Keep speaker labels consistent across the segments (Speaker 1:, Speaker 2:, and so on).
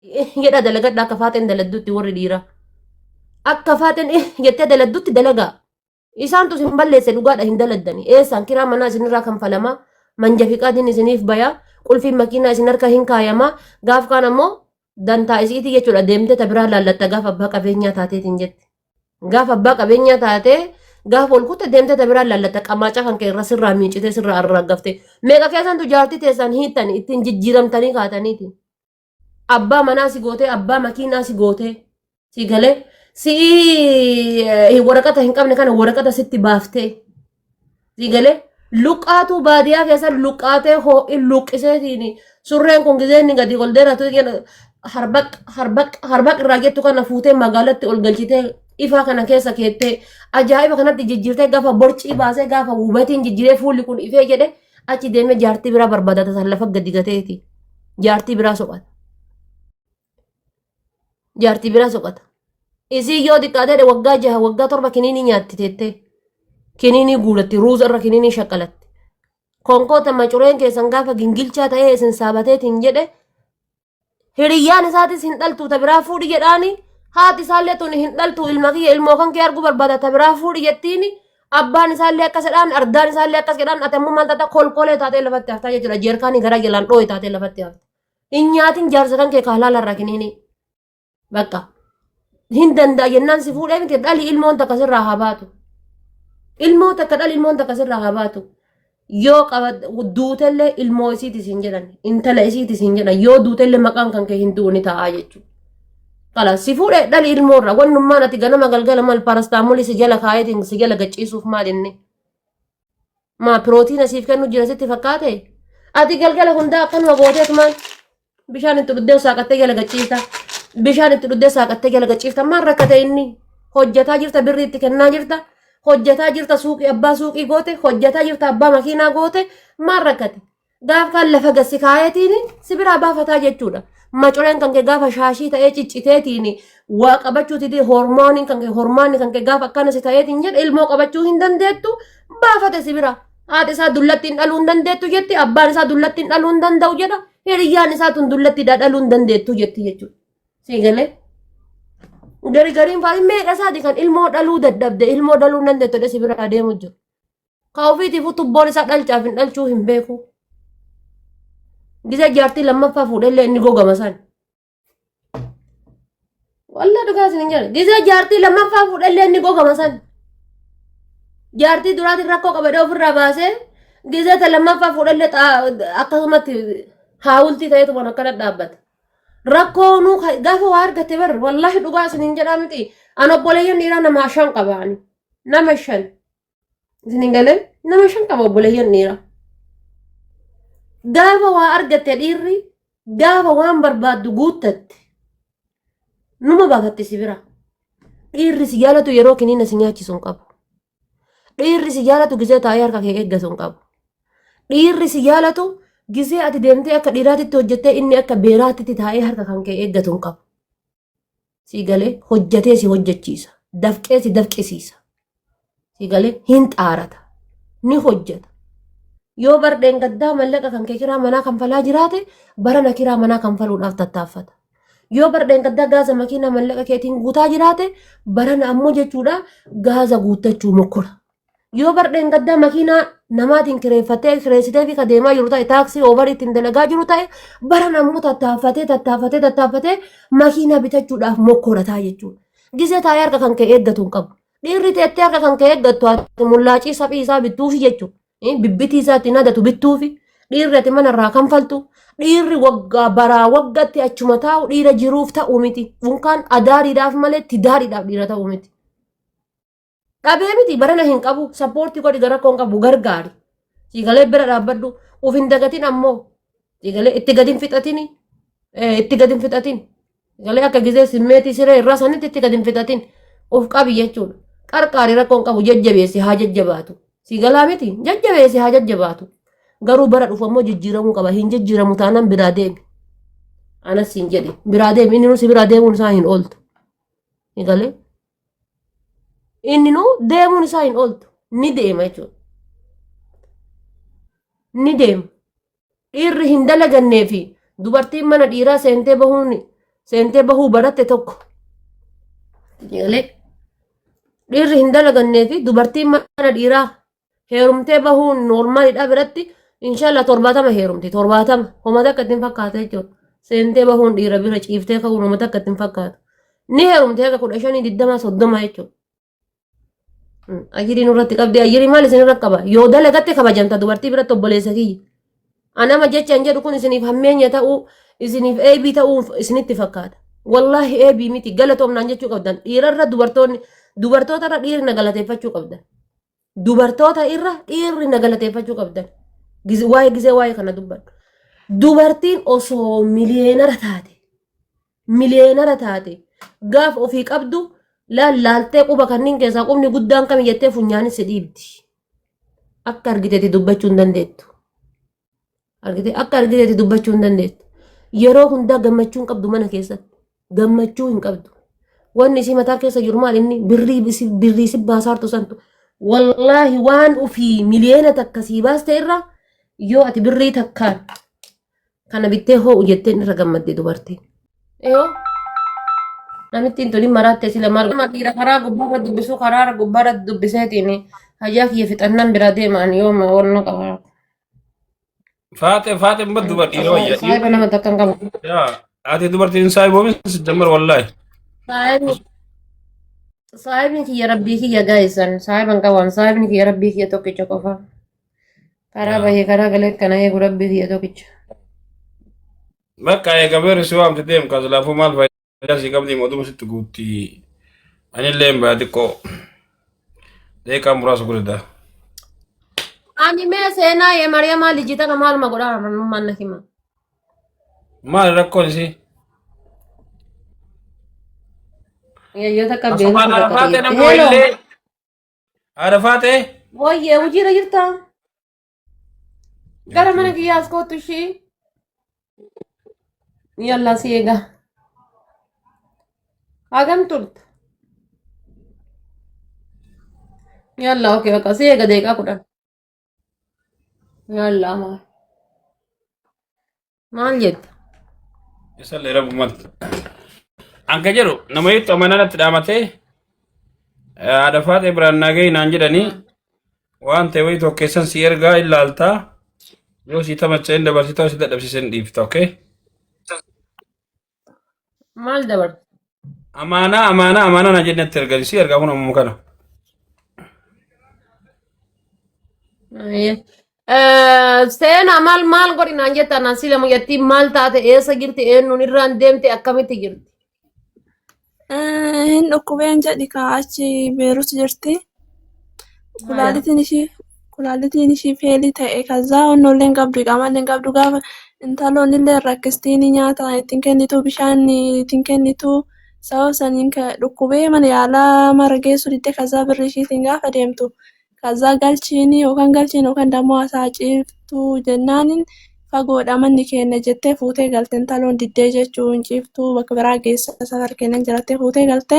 Speaker 1: jedha dalagadha akka faateen daladdutti warri dhiiraa. Akka faateen jettee daladdutti dalagaa. Isaantu isin balleesse dhugaadha hin daladdani. Eessaan kiraa manaa isinirraa kanfalamaa. Manja fiqaatiin isiniif bayaa. Qulfiin makiinaa isin harka hin kaayamaa. Gaaf kaan ammoo dantaa isiitii jechuudha deemtee tabiraa laallatta gaafa abbaa qabeenyaa taateetiin jette. Gaafa abbaa qabeenyaa taatee gaafa ol kutte deemtee tabiraa laallatta qamaacaa kan kee irra sirraa miicitee sirraa arraggafte. Meeqa keessantu jaartii teessan hiittani ittiin jijjiiramtanii kaataniiti. Abbaa manaa si gootee abbaa makiinaa si gootee si galee si waraqata hin qabne kana waraqata sitti baaftee si galee luqqaatu baadiyyaa keessa luqqaatee hoo'in luqqiseetiin surreen kun gizeenni gadi ol dheeratu harbaq irraa jettu kana fuutee magaalatti ol galchitee ifaa kana keessa keettee ajaa'iba kanatti jijjiirtee gaafa borcii baasee gaafa hubatiin jijjiiree fuulli kun ifee jedhe achi deemee jaartii biraa barbaadata san lafa gadi gateeti jaartii biraa soqata. Jaartii biraa soqata. Isii yoo xiqqaatee waggaa 6 waggaa 7 kiniinii nyaatti teettee kiniinii guurratti ruuza irra kiniinii shaqqalatti. Konkoota macureen keessan gaafa gingilchaa ta'ee isin saabateetiin jedhe hiriyyaan isaatis hin dhaltu tabiraa fuudhi jedhaani haati isaallee tun hin dhaltu ilma kiyya ilmoo kan kee arguu barbaada tabiraa fuudhi jettiini abbaan isaallee akkas jedhaan ardaan isaallee akkas jedhaan ati ammoo maal taata kolkolee taatee lafatti haftaa jechuudha jeerkaanii gara jalaan dhoo'e taatee lafatti hafte. Hin nyaatin jaarsa kan kee kaalaala irra kiniinii. Bakka hin danda'a jennaan si fuudhee miti dhali ilmoon takka sirraa haa baatu. Ilmoo takka dhali ilmoon takka sirraa haa baatu. Yoo duutellee ilmoo isiitis hin jedhan intala isiitis hin jedhan yoo duutellee maqaan kan kee hin duuni ta'aa jechuudha. Kala si fuudhee dhali ilmoorra wannummaan ati ganama galgala maal parastaamolii si jala kaayetiin si jala gachiisuuf maal inni. Maa pirootiina siif kennu jira sitti fakkaate ati galgala hundaa akkanuma gooteetumaan bishaan itti dhuddee saaqattee jala gachiifta. Bishaan itti dhuddee saaqattee jala gachiifta maal rakkate inni hojjetaa jirta birrii itti kennaa jirta hojjetaa jirta suuqii abbaa suuqii goote hojjetaa jirta abbaa makiinaa goote maal rakkate gaaf kaan lafa gassi kaayetiin si biraa baafataa jechuudha macoreen kan kee gaafa shaashii ta'ee cicciteetiin waa qabachuuti hormooniin kan kee gaafa akkana si ta'eetiin jedhe ilmoo qabachuu hin dandeettu baafate si bira haati isaa dullattiin dhaluu hin dandeettu jetti abbaan isaa dullattiin dhaluu hin danda'u jedha hiriyyaan isaa tun dullattiidhaa dhaluu hin dandeettu jetti jechuudha. Sigale gariin fa'aa meeqa isaati kan ilmoo dhaluu dadhabde ilmoo dhaluu dandeettu si bira adeemu jiru. Ka ofiitiif tubboon isaa dhalchaaf hin dhalchuu hin beeku. Gisa jaartii lammaffaa fuudhellee inni gogama san. Wallee dhugaa isin hin jedhe gisa jaartii lammaffaa fuudhellee inni gogama san. Jaartii duraatiin rakkoo qabadee ofirraa baasee gisa lammaffaa fuudhellee akkasumatti haawultii ta'eetu akkana dhaabbata. Rakkoonuu gaafa waa argate bar wallahi dhugaa isin hin jedhaa miti an obboleeyyan dhiiraa nama 5 qabaani nama 5 isin hin galeen nama 5 qaba obboleeyyan dhiiraa gaafa waa argate dhiirri gaafa waan barbaaddu guuttatte numa baafatti si bira dhiirri si jaalatu yeroo kiniina si nyaachisu hin qabu dhiirri si jaalatu gisee taa'ee harka kee eeggatu hin qabu dhiirri si jaalatu gisee ati deemtee akka dhiiraatitti hojjettee inni akka beeraatitti taa'ee harka kan kee eeggatu hin qabu. Si galee hojjetee si hojjechiisa. Dafqee si dafqisiisa. Si galee hin xaarata. Ni hojjeta. Yoo bardeen gaddaa mallaqa kan kee kiraa manaa kanfalaa jiraate barana kiraa manaa kanfaluudhaaf tattaaffata. Yoo bardeen gaddaa gaaza makiinaa mallaqa keetiin guutaa jiraate barana ammoo jechuudha gaaza guuttachuu mokkora. Yoo bardeen gaddaa makiinaa namaatiin kireessitee fi kadeemaa jiru ta'e taaksii oovarii ittiin dalagaa jiru ta'e bara namuu tattaaffatee makiinaa bitachuudhaaf mokkorataa jechuudha. Gisee taa'ee harka kan kee eeggatu hin qabu. Dhiirri teettee harka kan kee eeggattu ati mullaacii saphii isaa bittuufi jechuudha. Bibbitii isaa ittiin hadatu bittuufi dhiirri ati manarraa kanfaltu dhiirri waggaa baraa waggaatti achuma taa'u dhiira jiruuf ta'u miti. Unkaan adaariidhaaf malee tidaariidhaaf dhiira ta'u miti. Dhabee miti barana hin qabu sappoortii godhi gara koon qabu gargaari. Siigalee bira dhaabbadhu uf hin dagatin ammoo siigalee itti gadin fixatin siigalee akka gisee simmeetii siree irraa sanitti itti gadin fixatin uf qabi jechuudha. Qarqaari rakkoon qabu jajjabeessi haa jajjabaatu. Siigalaa miti jajjabeessi haa jajjabaatu. Garuu bara dhufu ammoo jijjiiramuu qaba hin jijjiiramu taanaan biraa deemi. Anas hin jedhe biraa deemi inni nusi biraa deemuun isaa hin ooltu. Siigalee. Inni nu deemuun isaa hin ooltu ni deema jechuudha. Ni deema. Dhiirri hin dalagannee fi dubartiin mana dhiiraa seentee bahuun seentee bahuu baratte tokko malee dhiirri hin dalagannee fi dubartiin mana dhiiraa heerumtee bahuun noormaalidha biratti inshallah 70 heerumti 70 homata akka ittiin fakkaata jechuudha. Seentee bahuun dhiira bira ciiftee ka'uun homata akka ittiin fakkaata. Ni heerumtee akka 15 20 30 jechuudha. Ajirii nurratti qabdi ajirii maal isin irra qaba yoo dalagatte kabajamta dubartii biratti obboleessa kiyya. Anama jecha hin jedhu kun isiniif hammeenya ta'uu isiniif eebii ta'uu isinitti fakkaata. Wallaahi eebii miti galatoomnaan jechuu qabdan dhiirarra dubartoota irra dhiirri na galateeffachuu qabdan. Dubartoota irra dhiirri na galateeffachuu qabdan. Waa'ee gisee waa'ee kana dubbadhu. Dubartiin osoo miliyeenara taate gaaf ofii qabdu laaltee quba kanneen keessaa qubni guddaan kam jettee funyaanis si dhiibdi. Akka argiteeti dubbachuu hin dandeettu. Akka argiteeti dubbachuu hin dandeettu. Yeroo hundaa gammachuu hin qabdu mana keessatti. Gammachuu hin qabdu. Wanni isii mataa keessa jiru maal inni birrii si baasaartu santu. Wallaahi waan ofii miliyeena takka sii baaste irraa yoo ati birrii takkaan kana bittee hoo'u jettee irra gammadde dubartiin. Yoo namitti hin tolin maraattee sila maal dhiira karaa gubbaarra dubbisuu karaara gubbaarra dubbiseetiin hajaa kiyya fixannaan bira deemaan yoo wanna qabaa.
Speaker 2: Faate mbad dubartiin wayya.
Speaker 1: Saayiba nama takkan qaba.
Speaker 2: Yaa ati dubartiin saayiboomis siddamar wallaahi.
Speaker 1: Saayibni kiyya rabbii kiyya gaa'isan saayiban qaban saayibni kiyya rabbii kiyya tokkicha qofa. Karaa bahee karaa galee kana eegu rabbii kiyya tokkicha.
Speaker 2: Bakka eegameeru si waamte deem kaslaafuu maal faayidaa si qabdi mootuma sitti guutti. Anillee hin baate xiqqoo. Deeqaa muraasa guddaa.
Speaker 1: Ani mee seenaa yee Mariyamaa lijjitana maaluma godhaa manna hima.
Speaker 2: Maal rakkoon isii?
Speaker 1: Yoo takka
Speaker 2: Asumaan arafaatee nama wayillee. Arafaatee?
Speaker 1: Wayyee hojiirra jirta. Gara mana kiyyaas kootu ishii. Yalla si eega. Hagam turta. Yalla okey bakka si eega deeqaa 10. Yalla maal jetta?
Speaker 2: Isallee rabbumaatti. Anka jedhu nama itti amananatti dhaamatee arafaatee biraan naagee naan jedhanii waan ta'e wayii tokko keessan si ergaa ilaaltaa yoo si tamacha'een dabarsitoo si dadhabsiisan dhiifta okey?
Speaker 1: Maal dabar?
Speaker 2: Amaanaa na jennetti erga si ergaa kun ammoo kana.
Speaker 1: Seenaa maal godhinaan jettaan asii lama jettiin maal taate eessa jirti eenyuun irraan deemte akkamitti jirti?
Speaker 3: Hin dhukkubeen jedhi achi Beerut jirti. Kulaalitiin ishii feelii ta'e kazaa onnolleen qabdu qaamalleen qabdu gaafa intaloonnillee rakkistiin nyaata ittiin kennitu bishaan ittiin kennitu sababa saniin dhukkubee mana yaalaa mara geessu didde kazaa birri ishiitiin gaafa deemtu kazaa galchiin yookaan dammoo asaa ciiftuu jennaanin fagoodha manni keenya jettee fuutee galte intaloon diddee jechuun ciiftuu bakka biraa geessa safar kennan jirattee fuutee galte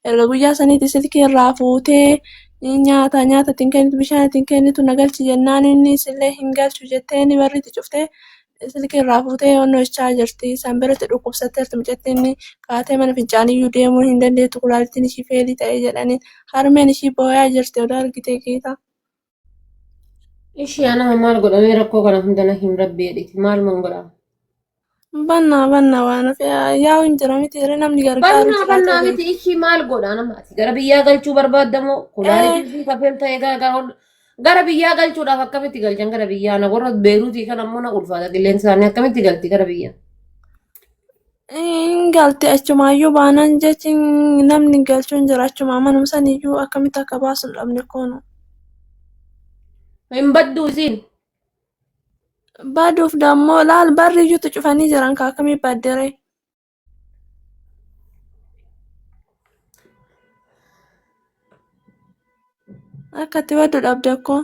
Speaker 3: erga guyyaa saniitti silkii irraa fuutee nyaata ittiin kennitu bishaan ittiin kennitu na galchi jennaan inni sillee hin galchu jettee inni barriitti cuftee silkii irraa fuutee onnochaa jirti. San biratti dhukkubsatteerti mucattiin inni kaatee mana fincaaniyyuu deemuu hin dandeettu kulaalittiin ishii feelii ta'ee jedhaniin harmeen ishii booyaa jirti odaa argitee geeta.
Speaker 1: Ishii anama maal godhamee rakkoo kana hundana hin rabbeedhiti maal man godhama?
Speaker 3: Banna waan yaa'u hin jira miti namni gargaaru.
Speaker 1: Bannaa miti ishii maal godha namaati gara biyyaa galchuu barbaaddamoo kulaalitiin kafeel ta'ee gara biyyaa galchuudhaaf akkamitti galchan gara biyyaa na warra Beeruutii kan ammoo na ulfaata qilleensi isaanii akkamitti galti gara biyyaa?
Speaker 3: Galti achumaayyuu baanaan jechi namni galchuun jira achumaa manum saniyyuu akkamitti akka baasu hin dhabne koonu.
Speaker 1: Hin badduu isiin?
Speaker 3: Baduuf dammoo laal barri iyyuutu cufanii jiran akkamii baddere. Akkatti baddu dhabde akkoo.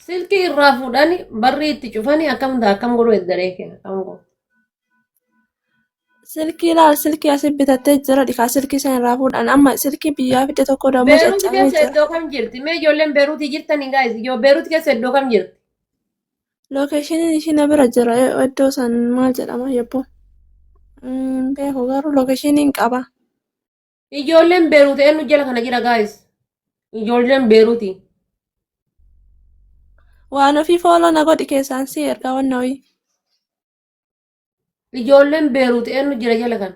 Speaker 1: Silkii irraa fuudhani barri itti cufanii akkam godhu eddaree kenna akkam godhu.
Speaker 3: Silkii asii bitattee jira dhikaa silkii sana irraa fuudhan amma silkii biyyaa fidde tokko dammoo
Speaker 1: Beeruuti keessa iddoo kam jirti? Mee ijoolleen Beeruutii jirtanii gaa'is yoo Beeruuti keessa iddoo kam jirti?
Speaker 3: Lookeeshiniin ishii na bira jira iddoo san maal jedhama yebbo. Beeku garuu lokeeshiniin qaba.
Speaker 1: Ijoolleen Beeruut eenyu jala kana jira gaayis. Ijoolleen Beeruuti.
Speaker 3: Waan ofii fooloo na godhi keessaan si erga wanna wayii.
Speaker 1: Ijoolleen Beeruut eenyu jira jala kana.